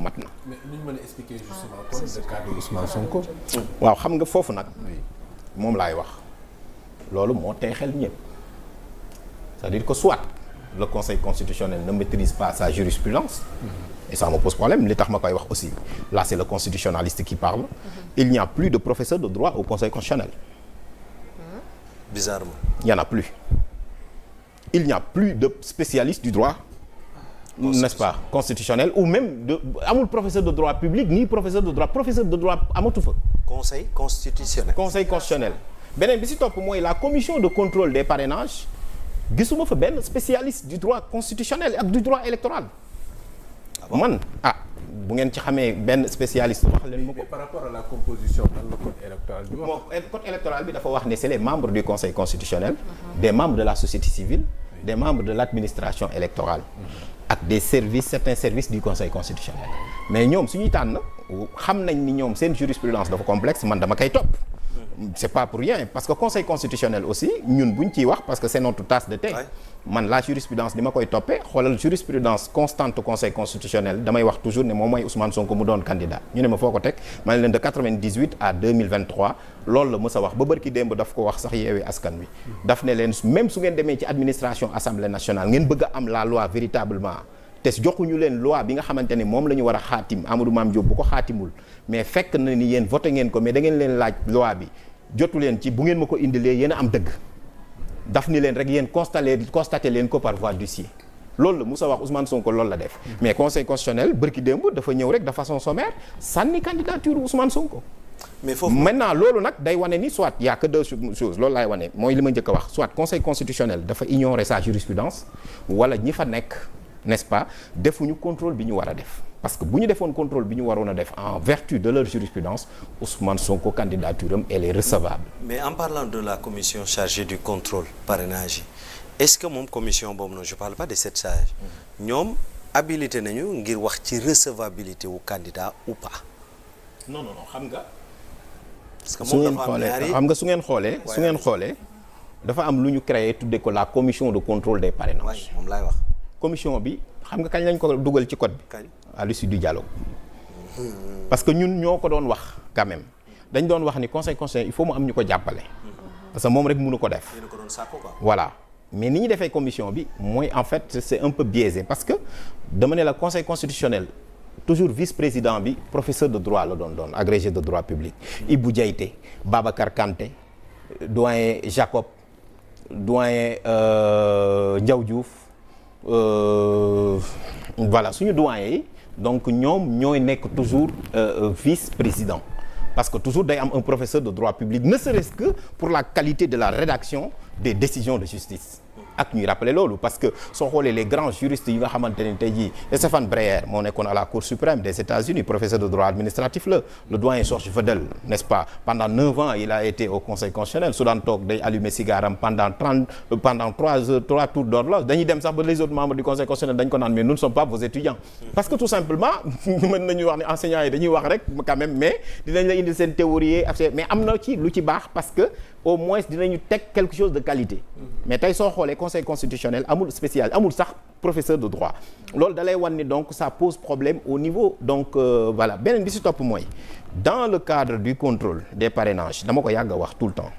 mat na. mais nu ñu mën a expliquer justement comme le cas de Ousmane Sonko. waaw xam nga foofu nag. moom laay wax loolu moo tey xel ñëpp c'est-à-dire que soit le Conseil constitutionnel ne maîtrise pas sa jurisprudence. Et ça me pose problème li tax ma koy wax aussi là c'est le constitutionnaliste qui parle. Il n'y a plus de professeur de droit au Conseil constitutionnel. Bizarrement. Il n'y en a plus. Il n'y a plus de spécialiste du droit, n'est-ce pas, constitutionnel ou même de amul professeur de droit public ni professeur de droit amatu fa. Conseil constitutionnel. Conseil constitutionnel beneen bi ci topp mooy la commission de contrôle des parrainages gisuma fa benn spécialiste du droit constitutionnel ak du droit électoral. man bu ngeen ci xamee benn spécialiste wax leen ma ko. par rapport à la composition dans le code électoral bi. bon code électoral bi dafa wax ne c'est les membres du conseil constitutionnel. des membres de la société civile. des membres de l'administration électorale. ak des certains services du conseil constitutionnel. mais ñoom suñuy tànn xam nañ ni ñoom seen jurisprudence dafa complexe man dama koy topp. c'est pas pour rien parce que conseil constitutionnel aussi ñun buñ ciy wax parce que c'est notre tasse de thé. man la jurisprudence ni ma koy toppee xoolal jurisprudence constante conseil constitutionnel damay wax toujours ne moom mooy Ousmane Sonko mu doon candidat ñu ne ma foo ko teg ma ne leen de 98 à 2023 loolu la mës a wax ba bërki démb daf ko wax sax yeewee askan wi. daf ne leen même su ngeen demee ci administration assemblée nationale ngeen bëgg a am la loi véritablement te joxuñu leen loi bi nga xamante ne moom la ñu war a xaatim Amadou Mame Diop bu ko xaatimul mais fekk na ni yéen voté ngeen ko mais da ngeen leen laaj loi bi jotu leen ci bu ngeen ma ko indilee yéen a am dëgg. daf ni leen rek yéen constaté leen ko par voie d'huissier loolu la Moussa wax Ousmane Sonko loolu la def mais conseil constitutionnel bërki démb dafa ñëw rek de façon sommaire sànni candidature Ousmane Sonko. mais foofu maintenant loolu nag day wane ni soit y a que deux choses loolu laay wane mooy li ma njëkk a wax soit conseil constitutionnel dafa ignorer sa jurisprudence wala ñi fa nekk n'est-ce pas defuñu contrôle bi ñu war a def. parce que bu ñu defoon contrôle bi ñu waroon a def en vertu de leur jurisprudence Ousmane Sonko candidature am elle est recevable. mais en parlant de la commission chargée du contrôle parrainage yi est-ce que moom commission boobu noonu je parle pas des 7 sages ñoom habilité nañu ngir wax ci recevabilité wu candidat ou pas. non xam nga. parce que moom dafa am ñaari xam nga su ngeen xoolee dafa am lu ñu créé tuddee ko la commission de contrôle des parrainages. moom laay wax. commission bi xam nga kañ lañ ko dugal ci code bi. à l'issue du dialogue. parce que ñun ñoo ko doon wax quand même dañ doon wax ni conseil constitutionnel il faut mu am ñu ko jàppale. parce que moom rek mënu ko def. voilà mais ni ñu defee commission bi mooy en fait c'est un peu biaisé parce que dama ne la conseil constitutionnel toujours vice-président bi professeur de droit la doon agrégé de droit public. Ibou Diaité Babacar Kanté doyen Jacob doyen Ndiaw Diouf voilà suñu doyen yi. donc ñoom ñooy nekk toujours vice-président parce que toujours day am un professeur de droit public ne serait-ce que pour la qualité de la rédaction des décisions de justice ak ñuy rappeler loolu parce que soo xoolee les grands juristes yi nga xamante ne tey jii Stéphane Breyer moo nekkoon à la Cour suprême des États-Unis professeur de droit administratif la le doyen Georges Vedel n'est-ce pas pendant 9 ans il a été au Conseil constitutionnel su daan toog day allumer cigaram pendant 3 heures 3 tours d'horloge dañuy dem sax ba les autres membres du Conseil constitutionnel dañ ko naan mais nous ne sommes pas vos étudiants parce que tout simplement mën nañu wax ne enseignants yi dañuy wax rek quand même mais dinañ la indil seen théorie mais am na ci lu ci baax parce que au moins dinañu teg quelque chose de qualité mais tey soo xoolee conseil constitutionnel amul spécial amul sax professeur de droit loolu da lay wan ni donc ça pose problème au niveau donc voilà beneen bi si topp mooy dans le cadre du contrôle des parrainages dama ko yàgg a wax tout le temps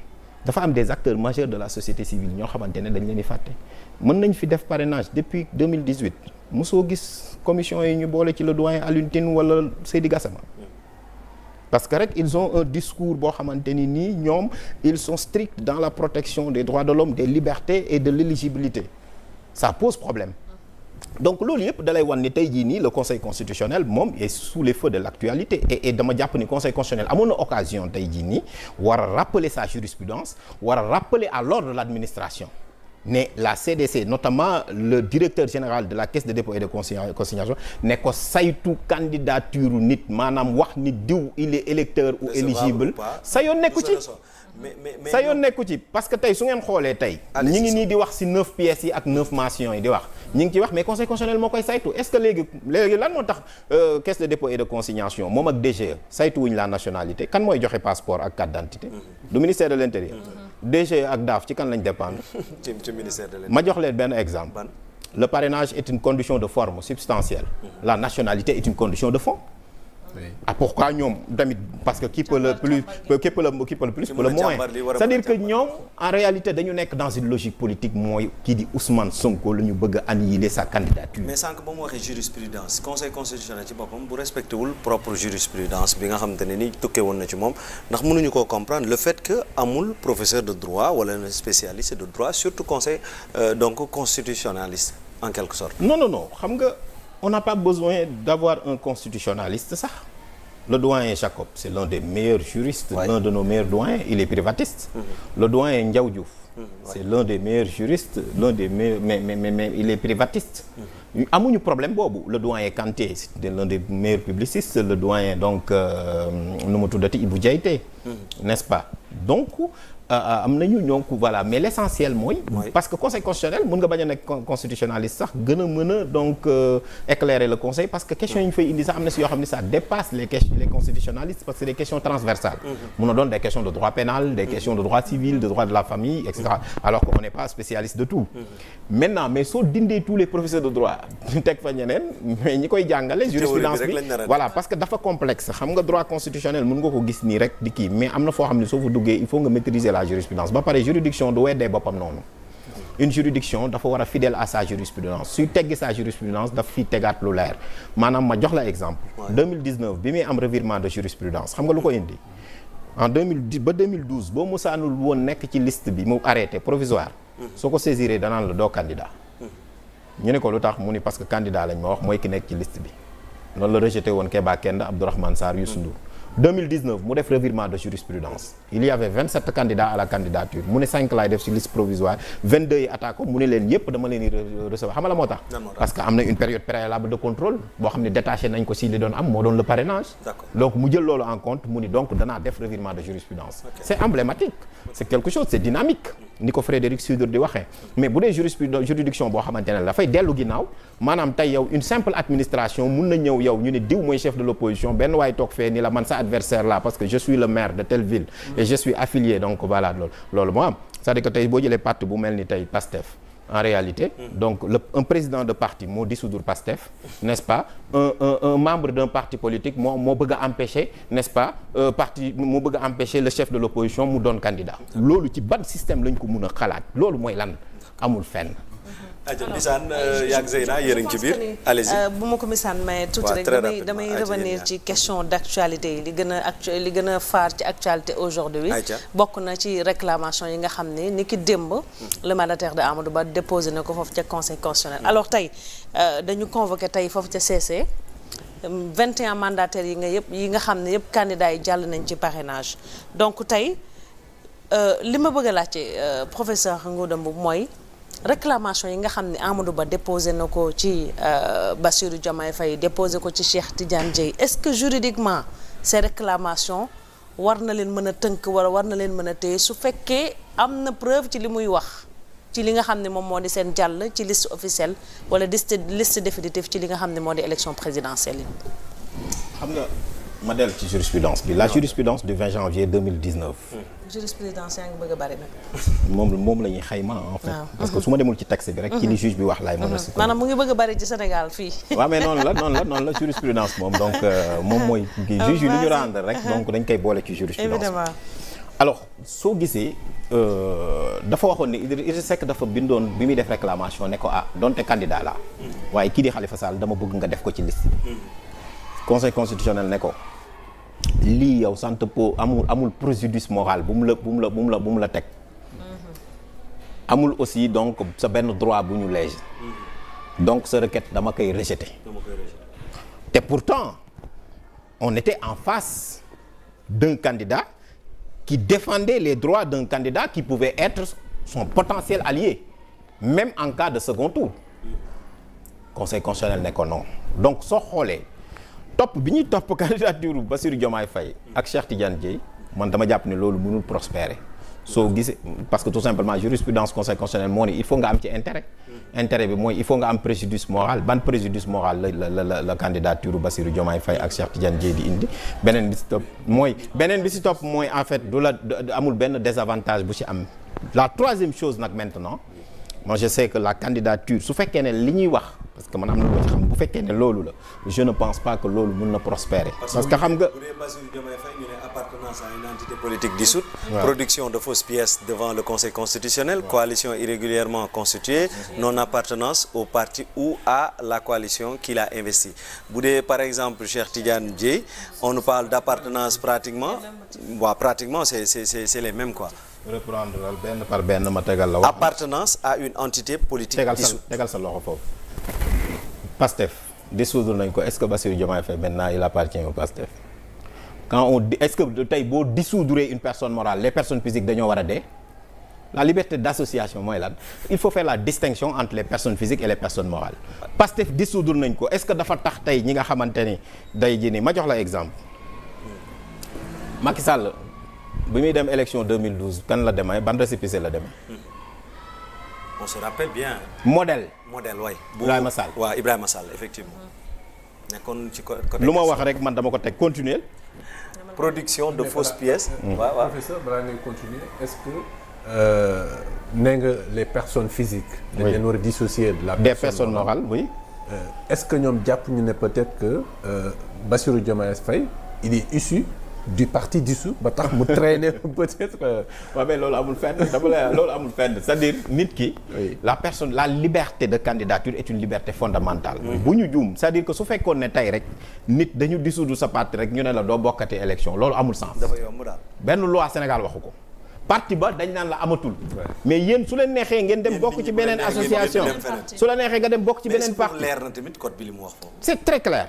dafa am des acteurs majeurs de la société civile ñoo xamante ne dañ leen di fàtte mën nañ fi def parrainage depuis 2018 mosoo gis commission yi ñu boole ci le doyen Alioune Tine wala Seydi Gassama parce que rek ils ont un discours boo xamante ni nii ñoom ils sont stricts dans la protection des droits de l'homme des libertés et de l'éligibilité ça pose problème donc loolu yëpp dalay wan ni tey jii nii le conseil constitutionnel moom est sous les feux de l'actualité et dama jàpp ni conseil constitutionnel amoon na occasion tey jii nii war a rappeler sa jurisprudence war a rappeler à l'ordre de l'administration ne la CDC notamment le directeur général de la caisse de dépôt et de consignation ne ko saytu candidature nit maanaam wax ni diw il est électeur ou éligible sa yoon nekku ci sa yoon nekku ci parce que tey su ngeen xoolee tey ñi ngi nii di wax ci 9 pièces yi ak 9 mentions yi di wax ñi ngi ci wax mais conseil constitutionnel moo koy saytu est-ce que léegi lan moo tax caisse de dépôt et de consignation moom ak DGE saytu wuñ la nationalité kan mooy joxe passeport ak carte d'identité du ministère de l'intérieur DGE ak DAF ci kan lañ dépendre ci ministère de l'intérieur ma jox leen benn exemple le parrainage est une condition de forme substantielle. La nationalité est une condition de fond. Oui. Ah pourquoi ñoom tamit parce que qui peut le plus peut le moins. C'est-à-dire que ñoom en réalité dañu nekk dans une logique politique mooy kii di Ousmane Sonko la ñu bëgg a annihiler sa candidature. mais sànq ba mu waxee jurisprudence conseil constitutionnel ci boppam bu respecté wul propre jurisprudence bi nga xamante ne ni tukkee woon na ci moom ndax mënuñu koo comprendre le fait que amul professeur de droit wala un spécialiste de droit surtout conseil donc constitutionnaliste en quelque sorte. non xam nga. On n'a pas besoin d'avoir un constitutionnaliste sax le doyen Jacob c'est l'un des meilleurs juristes l'un de nos meilleurs doyens il est privatiste le doyen Ndiaw Diouf c'est l'un des meilleurs juristes l'un des meilleurs mais il est privatiste amuñu problème boobu le doyen Kanté c'est l'un des meilleurs publicistes le doyen donc nu mu tuddati Ibou Diaité n'est-ce pas donc am nañu donc voilà mais l'essentiel mooy parce que conseil constitutionnel mën nga bañ a nekk constitutionnaliste sax gën a mën a donc éclairer le conseil parce que questions yi ñu fay indi sax am na si yoo xam ne ça dépasse les constitutionnalistes parce que c'est des questions transversales mën na doon des questions de droit pénal des questions de droit civil de droit de la famille etc alors qu'on n'est pas spécialiste de tout maintenant mais soo dindee tous les professeurs de droit teg fa ñeneen mais ñi koy jàngale jurisprudence bi voilà parce que dafa complexe xam nga droit constitutionnel mën nga ko gis nii rek di kii mais am na foo xam ne soo fa duggee il faut nga maîtriser la jurisprudence ba pare juridiction du weddee boppam noonu une juridiction dafa war a fidèle à sa jurisprudence suy teggi sa jurisprudence daf fi tegaat lu leer maanaam ma jox la exemple 2019 bi muy am revirement de jurisprudence xam nga lu ko indi en 2010 ba 2012 boo musaanul woon nekk ci liste bi mu arrêté provisoire soo ko saisiré danaan la doo candidat ñu ne ko lu tax mu ni parce que candidat lañ ma wax mooy ki nekk ci liste bi loolu la rejeté woon Keba Kenda Abdourahmane Sarr Youssou Ndour 2019 mu def revirement de jurisprudence il y avait 27 candidats à la candidature mu ne 5 laay def ci liste provisoire 22 yi attaque ko mu ne leen yëpp dama leen di recevoir xam nga la moo tax parce que am na une période préalable de contrôle boo xam ne détaché nañ ko si li doon am moo doon le parrainage donc mu jël loolu en compte mu ni donc danaa def revirement de jurisprudence c'est emblématique c'est quelque chose c'est dynamique ni ko Frédéric Sudre di waxee mais bu dee juridiction boo xamante ne dafay dellu ginnaaw maanaam tey yow une simple administration mun na ñëw yow ñu ne diw mooy chef de l'opposition benn waay toog fee ni la man sa adversaire là parce que je suis le maire de telle ville et je suis affilié donc voilà loolu moo am c'est-à-dire que tey boo jëlee parti bu mel ni tey PASTEF en réalité donc un président de parti moo dissoudre PASTEF n'est-ce pas un membre d'un parti politique moo bëgg a empêcher n'est-ce pas parti moo bëgg a empêcher le chef de l'opposition mu doon candidat loolu ci ban système lañ ko mun a xalaat loolu mooy lan amul fenn Mbissane yaa ngi Zeyna yéen a ngi ci biir allez-y bu ma ko Mbissane maye tuuti rek damay revenir ci question d'actualité yi li gën a phare ci actualité aujourd'hui bokk na ci réclamation yi nga xam ne ni ki démb le mandataire de Amadou Ba déposé na ko foofu ca conseil constitutionnel alors tey dañu convoqué tey foofu ca CC 21 mandataires yi nga xam ne yëpp candidats yi jàll nañ ci parrainage donc tey li ma bëgg a laajte professeur Ngouda Mboup mooy réclamation yi nga xam ne Amadou Ba déposé na ko ci Bassirou Diomaye Faye déposé ko ci Cheikh Tidiane Dièye est-ce que juridiquement ces réclamations war na leen mën a tënk wala war na leen mën a téye su fekkee am na preuve ci li muy wax ci li nga xam ne moom moo di seen jàll ci liste officielle wala liste définitive ci li nga xam ne moo di élection présidentielle yi. xam nga ma dellu ci jurisprudence bi la jurisprudence du 20 janvier 2019. jurisprudence yaa ngi bëgg a bari nag. moom la ñuy xayma en fait. parce que su ma demul ci texte bi rek. ci li juge bi wax laay mën a. maanaam mu ngi bëgg a bari ci Sénégal fii. waaw mais noonu la jurisprudence moom donc moom mooy. juge yi lu ñu rendre rek donc dañ koy boole ci jurisprudence. évidemment alors soo gisee dafa waxoon ni Idrissa Seck dafa bindoon bi muy def réclamation ne ko donte candidat la waaye kii di Khalifa Sall dama bëgg nga def ko ci liste bi. conseil constitutionnel ne ko lii yow sant po amul préjudice moral bu mu la teg amul aussi donc sa benn droit bu ñu léegi donc sa requête dama koy rejeter te pourtant on était en face d'un candidat qui défendait les droits d'un candidat qui pouvait être son potentiel allié même en cas de second tour conseil constitutionnel ne ko non donc soo xoolee topp bi ñuy topp candidature Bassirou Diomaye Faye ak Cheikh Tidiane Dièye man dama jàpp ne loolu mënul prospérer soo gisee parce que tout simplement jurisprudence conseil constitutionnel moo ne il faut nga am ci intérêt bi mooy il faut nga am préjudice moral ban préjudice moral la candidature Bassirou Diomaye Faye ak Cheikh Tidiane Dièye di indi beneen bi si topp mooy en fait amul benn désavantage bu ci am la troisième chose nag maintenant moi je sais que la candidature su fekkee ne li ñuy wax parce que man am na lu ma ci xam bu fekkee ne loolu la je ne pense pas que loolu mën na prospérer. parce que xam nga. bu dee Bassirou Diomaye Faye ñu ne appartenance à une entité politique dissoute. Production de fausses pièces devant le Conseil constitutionnel. Coalition irrégulièrement constituée. Non appartenance au parti ou à la coalition qui l'a investi. bu dee par exemple Cheikh Tidiane Dièye on nous parle d'appartenance pratiquement c'est les mêmes quoi. reprendre benn par benn ma tegal la wax. appartenance à une entité politique dissoute. tegal sa loxo foofu. PASTEF dissoudre nañ ko est-ce que Bassirou Diomaye Faye maintenant il appartient au PASTEF quand on dit est-ce que tey boo dissoudre une personne morale les personnes physiques dañoo war a dee la liberté d'association mooy lan il faut faire la distinction entre les personnes physiques et les personnes morales PASTEF dissoudre nañ ko est-ce que dafa tax tey ñi nga xamante ni day ji ni ma jox la exemple Macky Sall bi muy dem élection 2012 kan la demee ban récépissé la demee. On se rappelle bien. modèle waay. Ibrahima Sall waaw Ibrahima Sall effectivement. nekkoon ci côté. lu ma wax rek man dama ko teg continuer. production de fausses pièces. waaw professeur balaa ngay continuer est-ce que. nee nga les personnes physiques. dañ leen war a dissocier de la. des personnes morales oui. est-ce que ñoom jàpp ñu ne peut-être que Bassirou Diomaye Faye il est issu. du parti dissous ba tax mu traîner peut-être. waaw mais loolu amul fenn dama la loolu amul fenn c'est-à-dire nit ki. la liberté de candidature est une liberté fondamentale. bu ñu juum c'est-à-dire que su fekkoon ne tey rek nit dañu dissoudre sa parti rek ñu ne la doo bokkati élection loolu amul sens. dafa yomb daal. benn loi Sénégal waxu ko. parti ba dañ naan la amatul. mais yéen su leen neexee ngeen dem bokk ci beneen association. su la neexee nga dem bokk ci beneen parti. leer na tamit code bi li mu wax foofu. c'est très clair.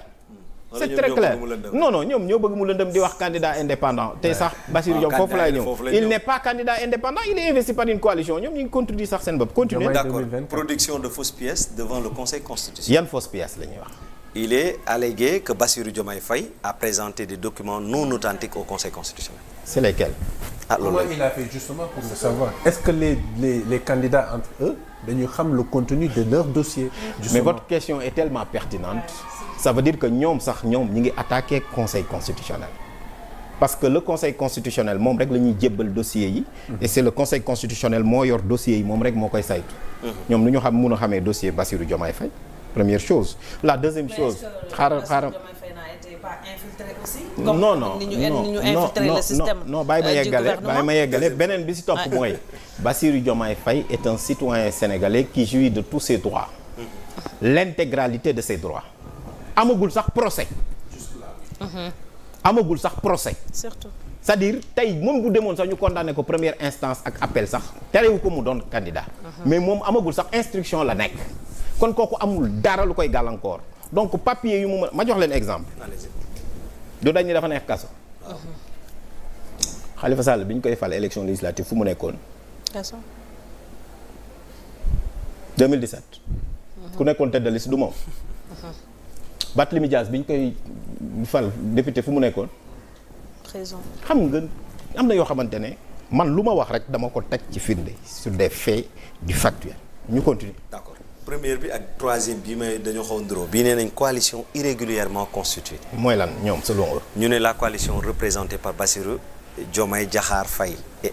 c'est très clair non ñoom ñoo bëgg mu lëndëm di wax candidat indépendant tey sax Bassirou Diom foofu laay ñëw il n'est pas candidat indépendant il est investi par une coalition ñoom ñu ngi contredire sax seen bopp continuer d'accord production de fausses pièces devant le Conseil constitutionnel. yan fausses pièces la ñuy wax. Il est allégué que Bassirou Diomaye Faye a présenté des documents non authentiques au Conseil constitutionnel. C'est lesquels? Comment il a fait justement pour le savoir? Est-ce que les candidats entre eux dañuy xam le contenu de leur dossier? Justement. Mais votre question est tellement pertinente. Ça veut dire que ñoom ñi ngi attaquer Conseil constitutionnel. Parce que le Conseil constitutionnel moom rek la ñuy jébbal dossier yi. Et c'est le Conseil constitutionnel moo yor dossier yi moom rek moo koy saytu. ñoom nu ñu xam mun a xamee dossier Bassirou Diomaye Faye. Première chose. La deuxième chose. xaaral non bàyyi ma yeggale beneen bi ci topp mooy Bassirou Diomaye Faye est un citoyen sénégalais qui jouit de tous ses droits. L'intégralité de ses droits. amagul sax procès. amagul sax procès. surtout. c'est-à-dire tey moom bu demoon sax ñu condamné ko première instance ak appel sax terewu ko mu doon candidat. mais moom amagul sax instruction la nekk. kon kooku amul dara lu koy gàllankoor donc papier yu mu ma jox leen exemple. du dañ ni dafa nekk kaso. Khalifa Sall bi ñu koy fal élection législative fu mu nekkoon. kaso. 2017. ku nekkoon tête de liste du moom. Barthélémy Dias bi ñu koy fal député fu mu nekkoon. prison. xam nga am na yoo xamante ne man lu ma wax rek dama ko teg ci firnde sur des faits du factuel ñu continuer. D'accord. Première bi ak troisième bi may dañoo xaw nduroo bii nee nañ coalition irrégulièrement constituée. mooy lan ñoom selon eux. ñu ne la coalition représentée par Bassirou Diomaye Diakhar Faye et